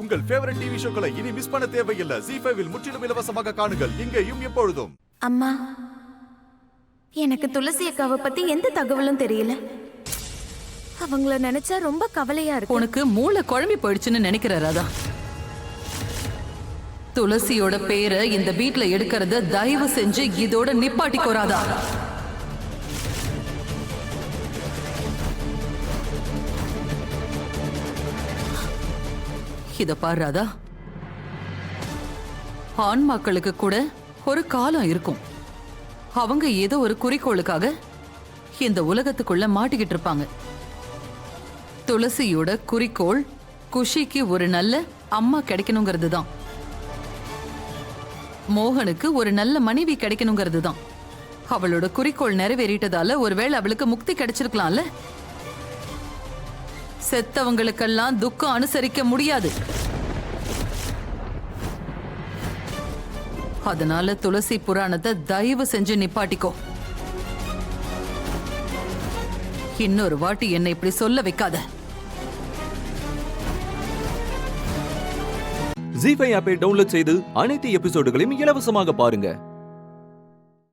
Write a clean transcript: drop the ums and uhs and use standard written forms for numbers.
உங்கள் favourite TV ஷோக்களை இனி miss பண்ண தேவையில்லை. ZEE5 இல் முற்றிலும் இலவசமாக காணுங்கள், இங்கேயும் எப்பொழுதும். அம்மா, எனக்கு துளசி அக்காவை பத்தி எந்த தகவலும் தெரியல. அவங்கள நினைச்சா ரொம்ப கவலையா இருக்கு. உனக்கு மூளை குழம்பி போயிடுச்சுன்னு நினைக்கிற ராதா. துளசியோட பேரை இந்த வீட்ல எடுக்கிறத தயவு செஞ்சு இதோட நிப்பாட்டிக்கோ ராதா. இத பாரு ராதா, ஆண்மாக்களுக்கு கூட ஒரு காலம் இருக்கும். அவங்க ஏதோ ஒரு குறிக்கோளுக்காக இந்த உலகத்துக்குள்ள மாட்டிக்கிட்டு இருப்பாங்க. துளசியோட குறிக்கோள் குஷிக்கு ஒரு நல்ல அம்மா கிடைக்கணுங்கிறது தான். மோகனுக்கு ஒரு நல்ல மனைவி கிடைக்கணுங்கிறது தான். அவளோட குறிக்கோள் நிறைவேறிட்டதால ஒருவேளை அவளுக்கு முக்தி கிடைச்சிருக்கலாம்ல. செத்தவங்களுக்கெல்லாம் துக்கம் அனுசரிக்க முடியாது. அதனால துளசி புராணத்தை தயவு செஞ்சு நிப்பாட்டிக்கோ. இன்னொரு வாட்டி என்னை இப்படி சொல்ல வைக்காத. ZEE5 ஆப்பை டவுன்லோட் செய்து அனைத்து எபிசோடுகளையும் இலவசமாக பாருங்க.